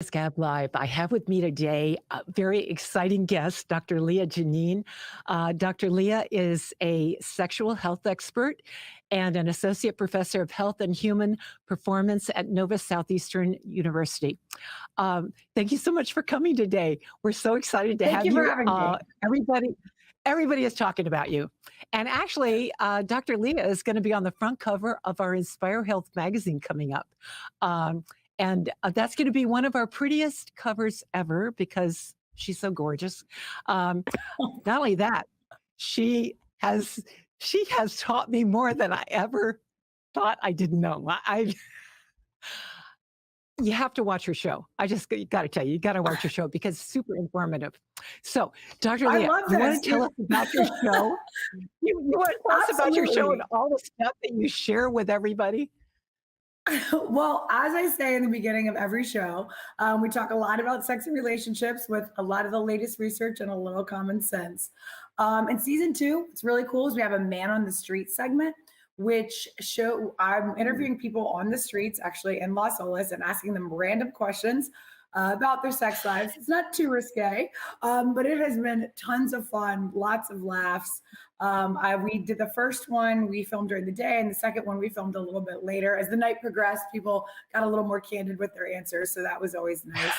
Gab Live. I have with me today a very exciting guest, Dr. Lia Jiannine. Dr. Leah is a sexual health expert and an associate professor of health and human performance at Nova Southeastern University. Thank you so much for coming today. We're so excited to Thank have you for you. having me. Everybody is talking about you. And actually, Dr. Leah is going to be on the front cover of our Inspire Health magazine coming up. Um, and that's going to be one of our prettiest covers ever because she's so gorgeous. Not only that, she has she has taught me more than I ever thought I didn't know. You have to watch her show. I just got to tell you, you got to watch her show because it's super informative. So, Dr. I Leah, love you this. want to tell us about your show? You want to tell us about your show and Absolutely. all the stuff that you share with everybody? Well, as I say in the beginning of every show, we talk a lot about sex and relationships with a lot of the latest research and a little common sense. In season two, what's really cool is we have a man on the street segment, which show I'm Mm. interviewing people on the streets, actually in Los Olas, and asking them random questions about their sex lives. It's not too risque, but it has been tons of fun, lots of laughs. We did the first one we filmed during the day, and the second one we filmed a little bit later. As the night progressed, people got a little more candid with their answers, so that was always nice.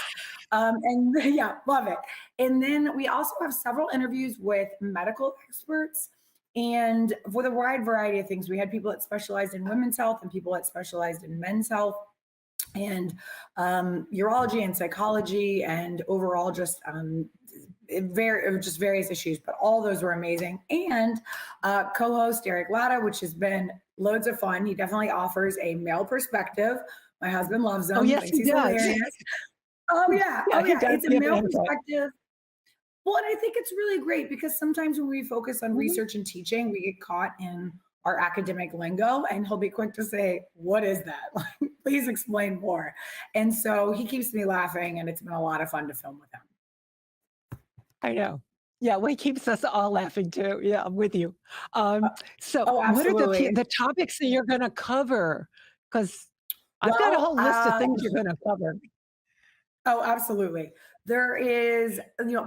And yeah, love it. And then we also have several interviews with medical experts. And for the wide variety of things, we had people that specialized in women's health and people that specialized in men's health and urology and psychology and overall just various issues, but all those were amazing. And co-host Derek Latta, which has been loads of fun. He definitely offers a male perspective. My husband loves Oh, him, yes, thinks he he's does. hilarious. Oh yeah, Yeah, oh he yeah, does it's a give male input. perspective. Well, and I think it's really great because sometimes when we focus on Mhm. research and teaching, we get caught in our academic lingo, and he'll be quick to say, "What is that? Like, please explain more." And so he keeps me laughing, and it's been a lot of fun to film with him. I know. Yeah, well, he keeps us all laughing too. Yeah, I'm with you. Uh, So oh, what are absolutely. the topics that you're gonna cover? Because 'Cause I've got a Well, whole list of things you're gonna cover. oh, absolutely. There is,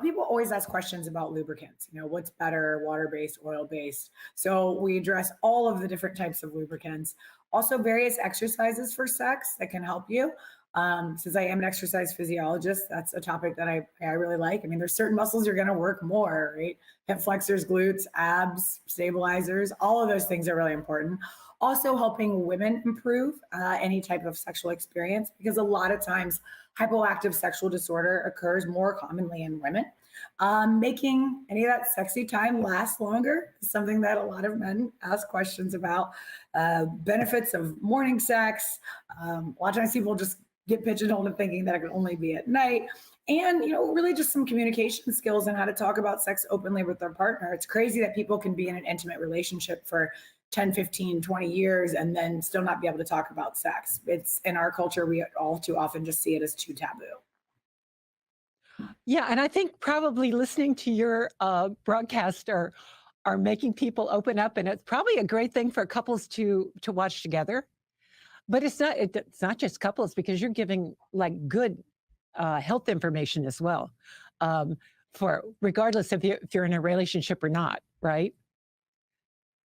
people always ask questions about lubricants. What's better, water-based, oil-based? So we address all of the different types of lubricants. Also, various exercises for sex that can help you. Since I am an exercise physiologist, that's a topic that I really like. I mean, there's certain muscles you're going to work more, right? Hip flexors, glutes, abs, stabilizers, all of those things are really important. Also, helping women improve any type of sexual experience because a lot of times hypoactive sexual disorder occurs more commonly in women. Making any of that sexy time last longer is something that a lot of men ask questions about. Benefits of morning sex. A lot of times people just get pigeonholed in thinking that it can only be at night. And, really just some communication skills and how to talk about sex openly with their partner. It's crazy that people can be in an intimate relationship for 10, 15, 20 years and then still not be able to talk about sex. It's in our culture, we all too often just see it as too taboo. Yeah, and I think probably listening to your, broadcast are making people open up, and it's probably a great thing for couples to watch together. But it's not just couples because you're giving, like, good, health information as well, um, for regardless if you're in a relationship or not, right?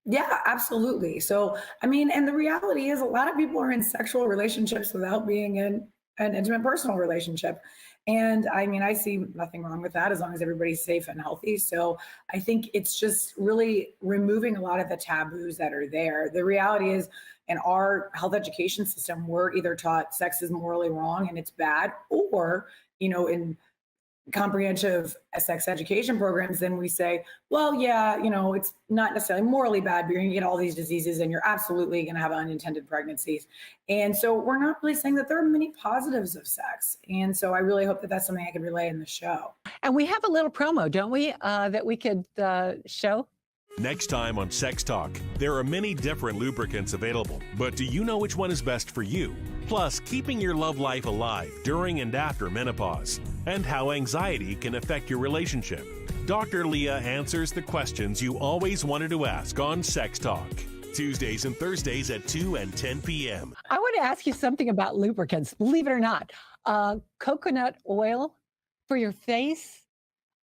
Yeah, absolutely. So, I mean, and the reality is a lot of people are in sexual relationships without being in an intimate personal relationship. And I mean, I see nothing wrong with that as long as everybody's safe and healthy. So I think it's just really removing a lot of the taboos that are there. The reality is, in our health education system, we're either taught sex is morally wrong and it's bad, or, in comprehensive sex education programs, then we say, well, yeah, it's not necessarily morally bad, but you're going to get all these diseases and you're absolutely going to have unintended pregnancies. And so we're not really saying that there are many positives of sex. And so I really hope that that's something I could relay in the show. And we have a little promo, don't we, that we could, show? Next time on Sex Talk, there are many different lubricants available, but do you know which one is best for you? Plus, keeping your love life alive during and after menopause, and how anxiety can affect your relationship. Dr. Leah answers the questions you always wanted to ask on Sex Talk. Tuesdays and Thursdays at 2 and 10 p.m. I want to ask you something about lubricants. Believe it or not, coconut oil for your face.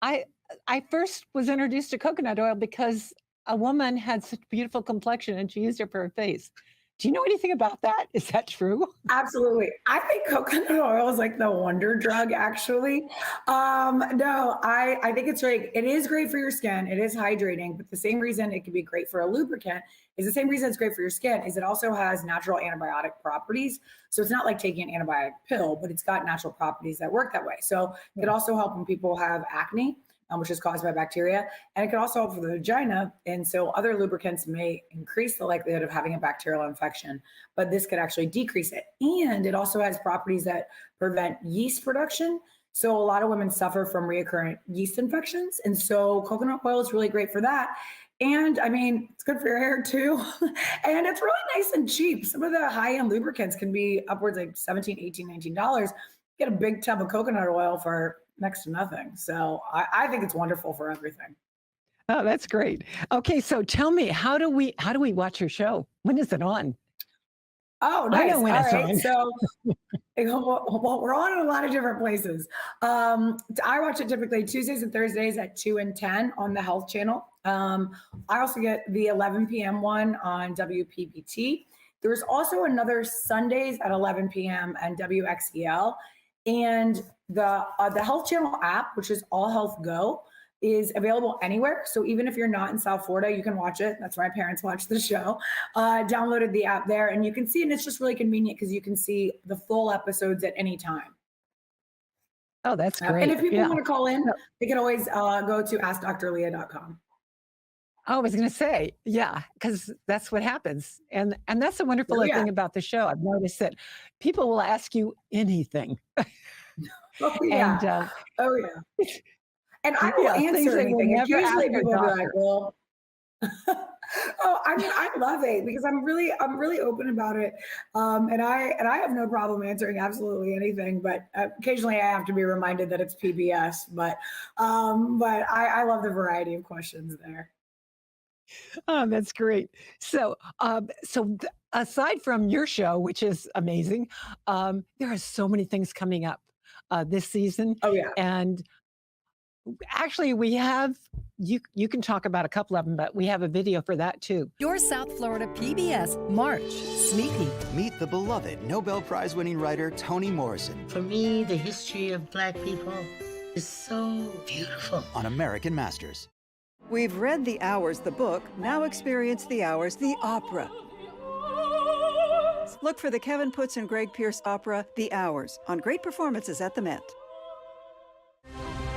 I I first was introduced to coconut oil because a woman had such beautiful complexion and she used it for her face. Do you know anything about that? Is that true? Absolutely. I think coconut oil is like the wonder drug, actually. No, I think it's great. It is great for your skin. It is hydrating, but the same reason it can be great for a lubricant is the same reason it's great for your skin is it also has natural antibiotic properties. So it's not like taking an antibiotic pill, but it's got natural properties that work that way. So it can also help when people have acne, which is caused by bacteria. And it can also help for the vagina. And so other lubricants may increase the likelihood of having a bacterial infection, but this could actually decrease it. And it also has properties that prevent yeast production. So a lot of women suffer from recurrent yeast infections. And so coconut oil is really great for that. And I mean, it's good for your hair too. And it's really nice and cheap. Some of the high-end lubricants can be upwards like $17, $18, $19. Get a big tub of coconut oil for next to nothing. So I think it's wonderful for everything. Oh, that's great. Okay, so tell me, how do we watch your show? When is it on? Oh, I nice. know All when it's right. on. So well, we're on in a lot of different places. I watch it typically Tuesdays and Thursdays at 2 and 10 on the Health Channel. I also get the 11 p.m. one on WPBT. There's also another Sundays at 11 p.m. and WXEL. And the Health Channel app, which is All Health Go, is available anywhere. So even if you're not in South Florida, you can watch it. That's where my parents watch the show. Downloaded the app there, and you can see, and it's just really convenient because you can see the full episodes at any time. Oh, that's And great. if people Yeah. want to call in, they can always go to askdrleah.com. I was going to say, yeah, because that's what happens, and that's the wonderful Oh, yeah. thing about the show. I've noticed that people will ask you anything, Oh, and yeah. Oh, yeah. And I will yeah, things answer they will anything. It's never ask usually their people will be like, doctor. well, oh, I mean, I love it because I'm really open about it, and I have no problem answering absolutely anything. But occasionally, I have to be reminded that it's PBS. But I love the variety of questions there. Oh, that's great. So, aside from your show, which is amazing, there are so many things coming up this season, Oh yeah. and actually, we have you can talk about a couple of them, but we have a video for that too. Your South Florida PBS March Sneak Peek. Meet the beloved Nobel Prize-winning writer Toni Morrison For me, the history of Black people is so beautiful. on American Masters. We've read The Hours, the book. Now experience The Hours, the opera. Look for the Kevin Puts and Greg Pierce opera, The Hours, on great performances at the Met.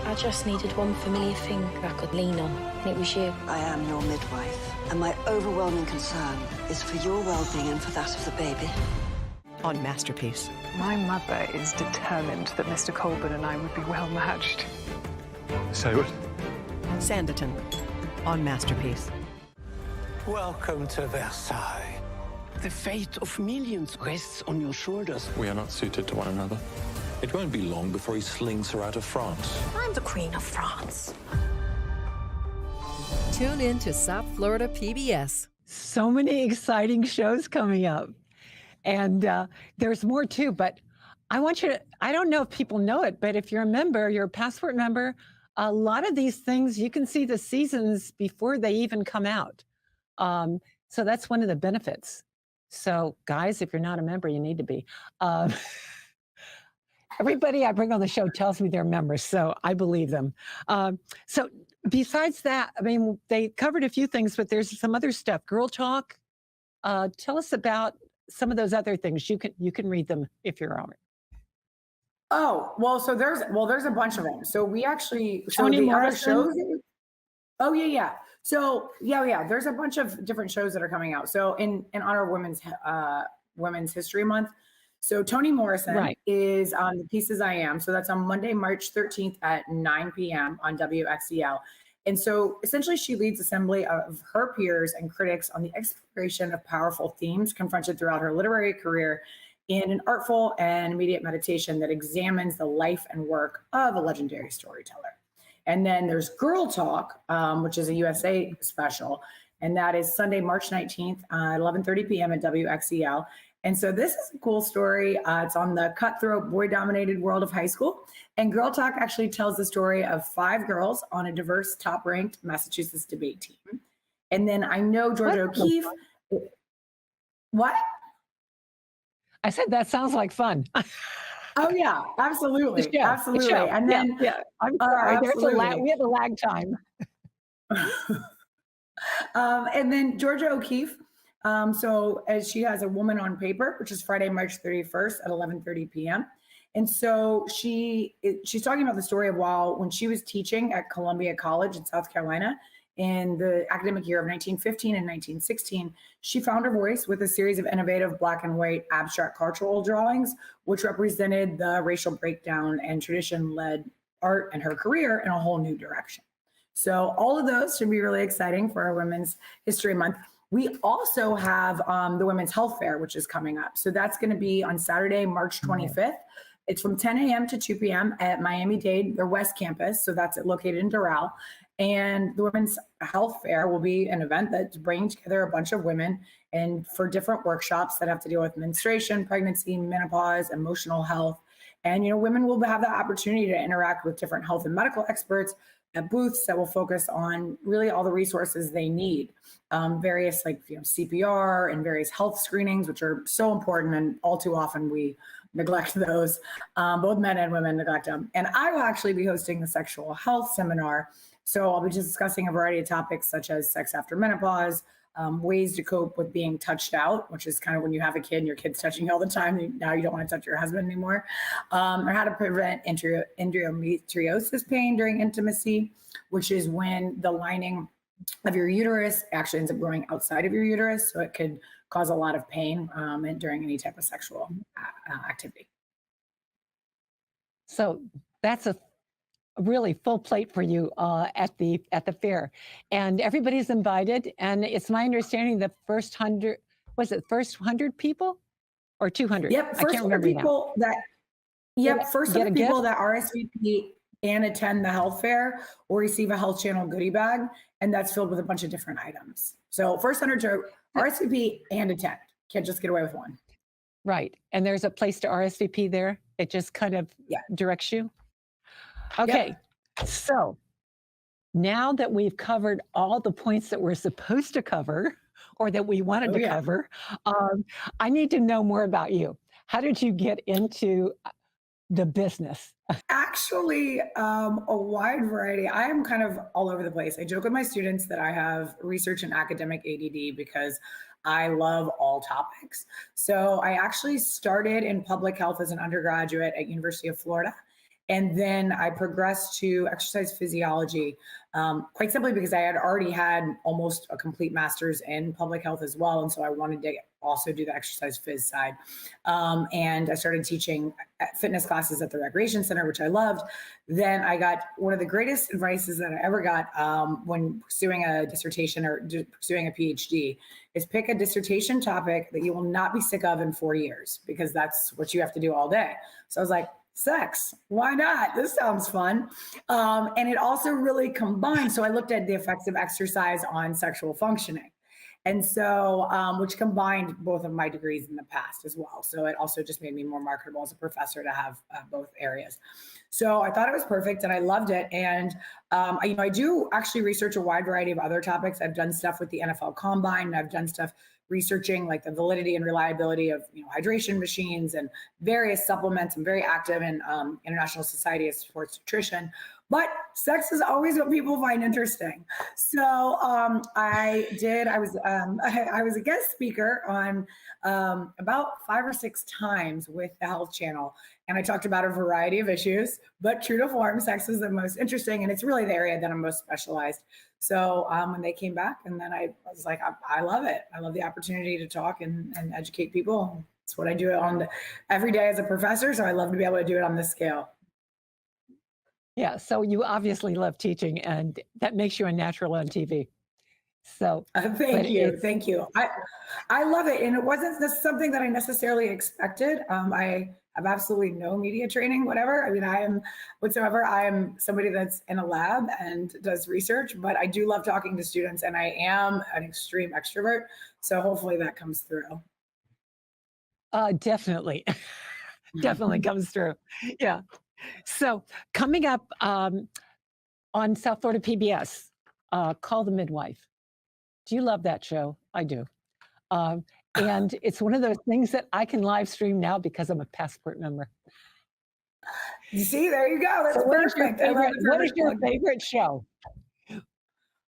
I just needed one familiar thing I could lean on, and it was you. I am your midwife, and my overwhelming concern is for your well-being and for that of the baby. On Masterpiece. My mother is determined that Mr. Colburn and I would be well matched. Say what? Sanditon. On Masterpiece. Welcome to Versailles. The fate of millions rests on your shoulders. We are not suited to one another. It won't be long before he slings her out of France. I'm the Queen of France. Tune in to South Florida PBS. So many exciting shows coming up, and there's more too. But I want you to. I don't know if people know it, but if you're a member, you're a Passport member. A lot of these things you can see the seasons before they even come out. So that's one of the benefits. So guys, if you're not a member, you need to be. Everybody I bring on the show tells me they're members, so I believe them. So besides that, I mean, they covered a few things, but there's some other stuff. Girl Talk. Tell us about some of those other things. You can read them if you're on it. Oh, well, so there's a bunch of them. So we actually, so Toni the other Morrison? shows. Oh yeah. So yeah. There's a bunch of different shows that are coming out. So in honor of Women's History Month. So Toni Morrison Right. is on The Pieces I Am. So that's on Monday, March 13th at 9 p.m. on WXEL. And so essentially she leads assembly of her peers and critics on the exploration of powerful themes confronted throughout her literary career in an artful and immediate meditation that examines the life and work of a legendary storyteller. And then there's Girl Talk, which is a USA special. and that is Sunday, March 19th, 11:30 p.m. at WXEL. And so this is a cool story. It's on the cutthroat, boy-dominated world of high school. And Girl Talk actually tells the story of 5 girls on a diverse, top-ranked Massachusetts debate team. And then I know Georgia O'Keeffe. What? I said that sounds like fun. Oh yeah, absolutely, absolutely. And then I'm sorry, we have a lag time. And then Georgia O'Keeffe. So as she has a Woman on Paper, which is Friday, March 31st at 11:30 p.m. And so she's talking about the story of when she was teaching at Columbia College in South Carolina in the academic year of 1915 and 1916, she found her voice with a series of innovative black and white abstract cultural drawings, which represented the racial breakdown and tradition-led art in her career in a whole new direction. So all of those should be really exciting for our Women's History Month. We also have the Women's Health Fair, which is coming up. So that's going to be on Saturday, March 25th. It's from 10 a.m. to 2 p.m. at Miami-Dade, their West Campus. So that's located in Doral. And the Women's Health Fair will be an event that's bringing together a bunch of women and for different workshops that have to deal with menstruation, pregnancy, menopause, emotional health. And, women will have the opportunity to interact with different health and medical experts at booths that will focus on really all the resources they need. Various CPR and various health screenings, which are so important, and all too often we neglect those. Both men and women neglect them. And I will actually be hosting the sexual health seminar. So I'll be discussing a variety of topics such as sex after menopause, ways to cope with being touched out, which is kind of when you have a kid and your kid's touching you all the time. Now you don't want to touch your husband anymore. Or how to prevent endometriosis pain during intimacy, which is when the lining of your uterus actually ends up growing outside of your uterus. So it could cause a lot of pain during any type of sexual activity. So that's a really full plate for you at the fair, and everybody's invited. And it's my understanding the first 100 people or 200? Yep, first 100 people first 100 people that RSVP and attend the health fair will receive a Health Channel goodie bag, and that's filled with a bunch of different items. So first 100 to RSVP and attend. Can't just get away with one. Right, and there's a place to RSVP there. It just kind of directs you. Okay, so now that we've covered all the points that we're supposed to cover or that we wanted to cover, I need to know more about you. How did you get into the business? Actually, a wide variety. I am kind of all over the place. I joke with my students that I have research and academic ADD because I love all topics. So I actually started in public health as an undergraduate at University of Florida. And then I progressed to exercise physiology, quite simply because I had already had almost a complete master's in public health as well. And so I wanted to also do the exercise phys side. And I started teaching fitness classes at the recreation center, which I loved. Then I got one of the greatest advices that I ever got when pursuing a dissertation or pursuing a PhD is pick a dissertation topic that you will not be sick of in 4 years, because that's what you have to do all day. So I was like, sex, why not? This sounds fun. And it also really combined. So I looked at the effects of exercise on sexual functioning. And so, which combined both of my degrees in the past as well. So it also just made me more marketable as a professor to have both areas. So I thought it was perfect and I loved it. And, I do actually research a wide variety of other topics. I've done stuff with the NFL Combine, and I've done stuff researching like the validity and reliability of hydration machines and various supplements. I'm very active in International Society of Sports Nutrition, but sex is always what people find interesting. So I was a guest speaker on about 5 or 6 times with the Health Channel, and I talked about a variety of issues, but true to form, sex is the most interesting, and it's really the area that I'm most specialized. So when they came back, and then I was like, I love it. I love the opportunity to talk and educate people. It's what I do every day as a professor. So I love to be able to do it on this scale. Yeah. So you obviously love teaching, and that makes you a natural on TV. So thank you. I love it. And it wasn't something that I necessarily expected. I have absolutely no media training, whatever. I mean, I am somebody that's in a lab and does research, but I do love talking to students and I am an extreme extrovert. So hopefully that comes through. Definitely. Definitely comes through. Yeah. So coming up on South Florida PBS, Call the Midwife. Do you love that show? I do. And it's one of those things that I can live stream now because I'm a Passport member. You see, there you go. That's So perfect. what is your favorite show?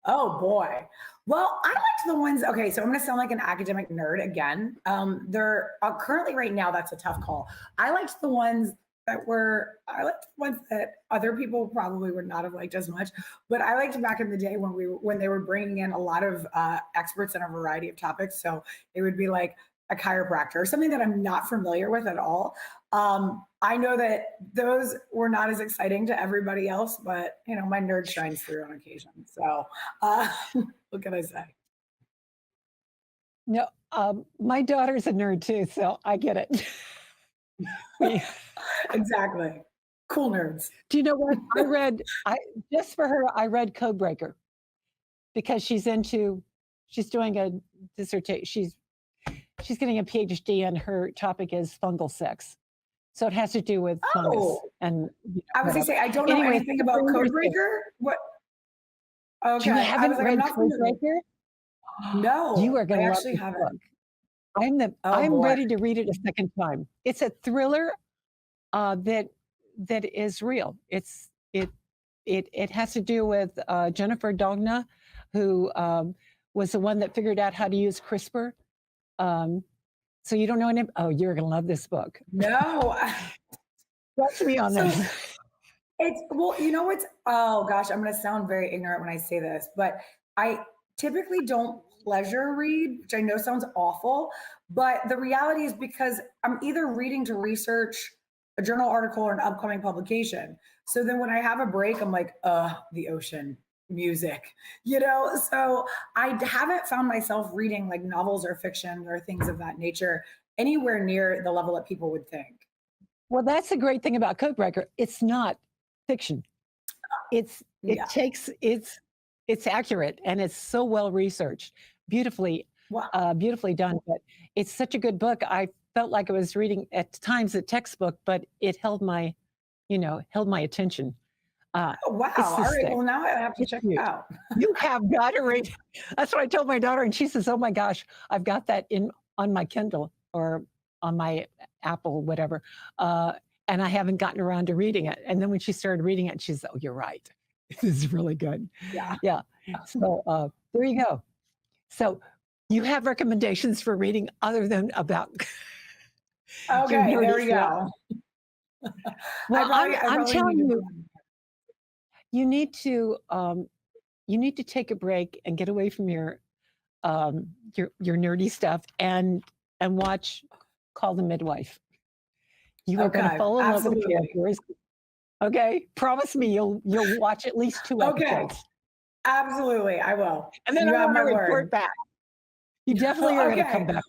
Oh boy. Well, I liked the ones. Okay, so I'm going to sound like an academic nerd again. They're currently right now. That's a tough call. I liked the ones that other people probably would not have liked as much. But I liked back in the day when they were bringing in a lot of experts in a variety of topics. So it would be like a chiropractor or something that I'm not familiar with at all. I know that those were not as exciting to everybody else, but my nerd shines through on occasion. So what can I say? No, my daughter's a nerd too, so I get it. Exactly. Cool nerds. Do you know what just for her, I read Codebreaker because she's doing a dissertation. She's getting a PhD and her topic is fungal sex. So it has to do with fungus. And I was going to say, I don't know anything about Codebreaker. What? Okay. You haven't read Codebreaker? No. You are going to love actually this haven't. book. I'm ready to read it a second time. It's a thriller that is real. It has to do with Jennifer Doudna, who was the one that figured out how to use CRISPR. So you don't know any? Oh, you're going to love this book. No. Trust me on this. Oh gosh, I'm going to sound very ignorant when I say this, but I typically don't pleasure read, which I know sounds awful, but the reality is because I'm either reading to research a journal article or an upcoming publication. So then when I have a break, I'm like, the ocean, music, so I haven't found myself reading like novels or fiction or things of that nature anywhere near the level that people would think. Well, that's the great thing about Codebreaker. It's not fiction. It's accurate and it's so well researched, beautifully done. But it's such a good book. I felt like I was reading at times a textbook, but it held my attention. Wow. All right. Well, now I have to check it out. You have got to read. That's what I told my daughter. And she says, oh my gosh, I've got that on my Kindle or on my Apple, whatever. And I haven't gotten around to reading it. And then when she started reading it, she said, oh, you're right. This is really good. Yeah. So there you go. So you have recommendations for reading other than about. Okay, there we go. Well, I'm telling you, you need to take a break and get away from your nerdy stuff and watch Call the Midwife. You are going to fall in love with the characters. Okay, promise me you'll watch at least 2 episodes. Okay, absolutely, I will. And then I want to report back. You definitely are going to come back.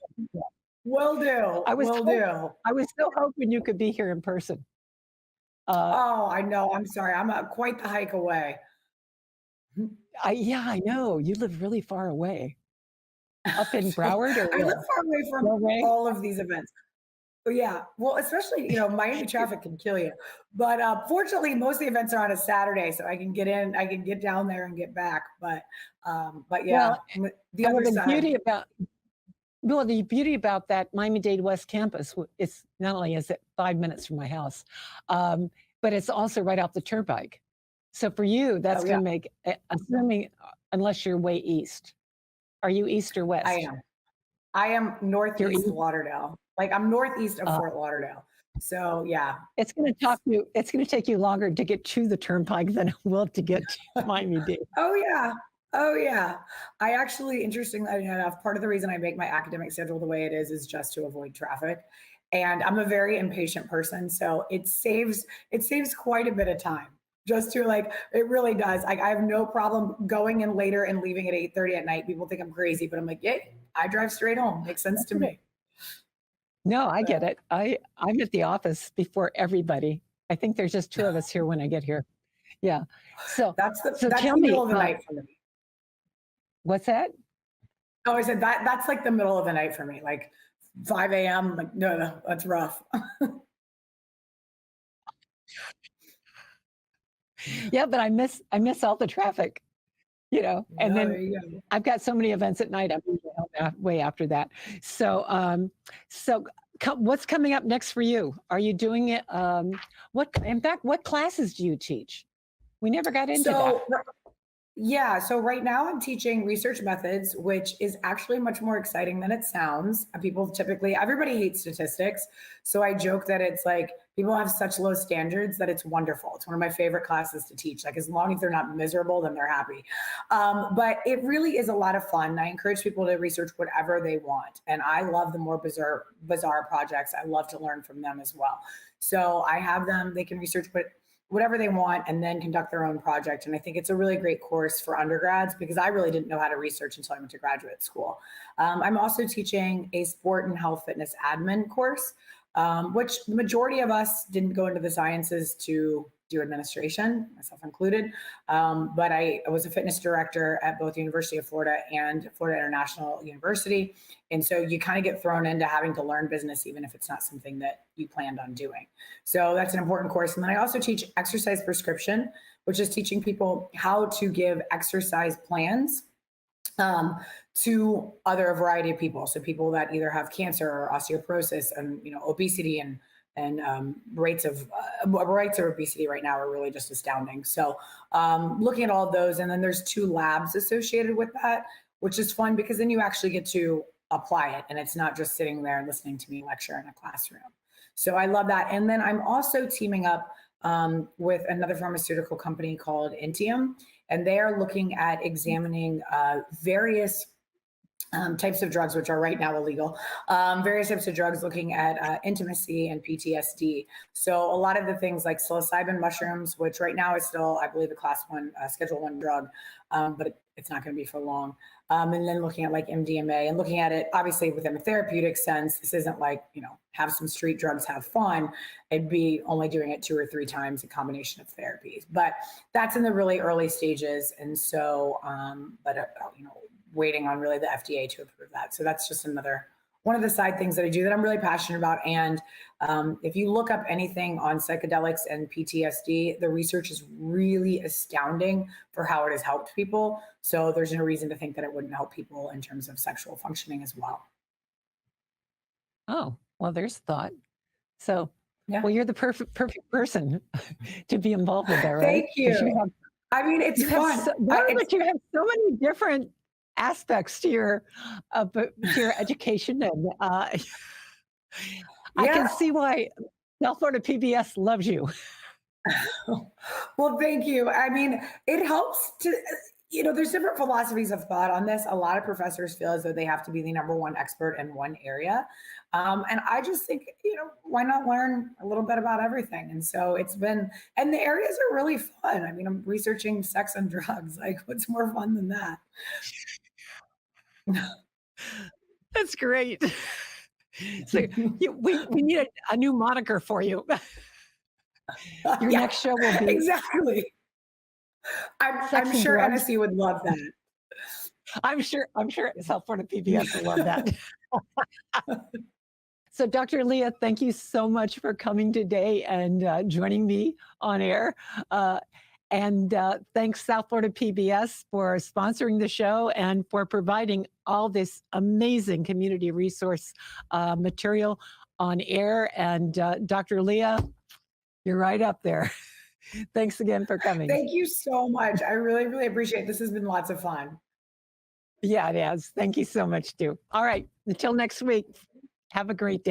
Will do. I was so hoping you could be here in person. I know. I'm sorry. I'm quite the hike away. I know. You live really far away. Up in Broward? Or I live far away from all of these events. Yeah. Well, especially, Miami traffic can kill you. But fortunately, most of the events are on a Saturday, so I can get down there and get back. But yeah, the beauty about that Miami-Dade West campus, it's not only is it 5 minutes from my house, but it's also right off the turnpike. So for you, that's going to make, assuming, unless you're way east. Are you east or west? I am northeast Lauderdale. Like I'm northeast of Fort Lauderdale. So yeah. It's going to take you longer to get to the turnpike than it will to get to Miami-Dade. Oh yeah. I actually, interestingly enough, part of the reason I make my academic schedule the way it is just to avoid traffic. And I'm a very impatient person. So it saves quite a bit of time just to it really does. I have no problem going in later and leaving at 8:30 at night. People think I'm crazy, but I'm like, yeah, I drive straight home. Makes sense to me. No, I get it. I'm at the office before everybody. I think there's just 2 of us here when I get here. Yeah. So so That's tell the middle me, of the night for me. what's that? Oh, I said that's like the middle of the night for me, like 5 a.m. Like, no, that's rough. Yeah, but I miss all the traffic, and No, then there you go. I've got so many events at night. I'm usually home way after that. So, so what's coming up next for you? Are you doing it? In fact, what classes do you teach? We never got into that. So yeah, so right now I'm teaching research methods, which is actually much more exciting than it sounds. People typically, everybody hates statistics. So I joke that it's like people have such low standards that it's wonderful. It's one of my favorite classes to teach. Like, as long as they're not miserable, then they're happy. But it really is a lot of fun. I encourage people to research whatever they want. And I love the more bizarre projects. I love to learn from them as well. So I have them, they can research whatever they want and then conduct their own project. And I think it's a really great course for undergrads because I really didn't know how to research until I went to graduate school. I'm also teaching a sport and health fitness admin course, which the majority of us didn't go into the sciences to do administration, myself included. But I was a fitness director at both University of Florida and Florida International University. And so you kind of get thrown into having to learn business, even if it's not something that you planned on doing. So that's an important course. And then I also teach exercise prescription, which is teaching people how to give exercise plans to a variety of people. So people that either have cancer or osteoporosis and obesity and rates of obesity right now are really just astounding. So looking at all of those, and then there's 2 labs associated with that, which is fun because then you actually get to apply it, and it's not just sitting there and listening to me lecture in a classroom. So I love that. And then I'm also teaming up with another pharmaceutical company called Intium, and they are looking at examining various types of drugs, which are right now illegal, various types of drugs looking at intimacy and PTSD. So a lot of the things like psilocybin mushrooms, which right now is still, I believe, a class 1, Schedule 1 drug, but it's not going to be for long. And then looking at like MDMA and looking at it, obviously within a therapeutic sense, this isn't like, have some street drugs, have fun. It'd be only doing it 2 or 3 times, a combination of therapies, but that's in the really early stages. And so, waiting on really the FDA to approve that. So that's just one of the side things that I do that I'm really passionate about. And if you look up anything on psychedelics and PTSD, the research is really astounding for how it has helped people. So there's no reason to think that it wouldn't help people in terms of sexual functioning as well. Oh, well, there's thought. So, yeah. Well, you're the perfect person to be involved with that, right? Thank you. I mean, it's fun. But you have so many different aspects to your education, and I can see why South Florida PBS loves you. Well, thank you. I mean, it helps to, there's different philosophies of thought on this. A lot of professors feel as though they have to be the #1 expert in one area. And I just think, why not learn a little bit about everything? And so and the areas are really fun. I mean, I'm researching sex and drugs. Like, what's more fun than that? That's great. So we need a new moniker for you. Your next show will be exactly. I'm sure NSC would love that. I'm sure South Florida PBS will love that. So, Dr. Leah, thank you so much for coming today and joining me on air. And thanks, South Florida PBS, for sponsoring the show and for providing all this amazing community resource material on air. And Dr. Leah, you're right up there. Thanks again for coming. Thank you so much. I really, really appreciate it. This has been lots of fun. Yeah, it has. Thank you so much, too. All right. Until next week, have a great day.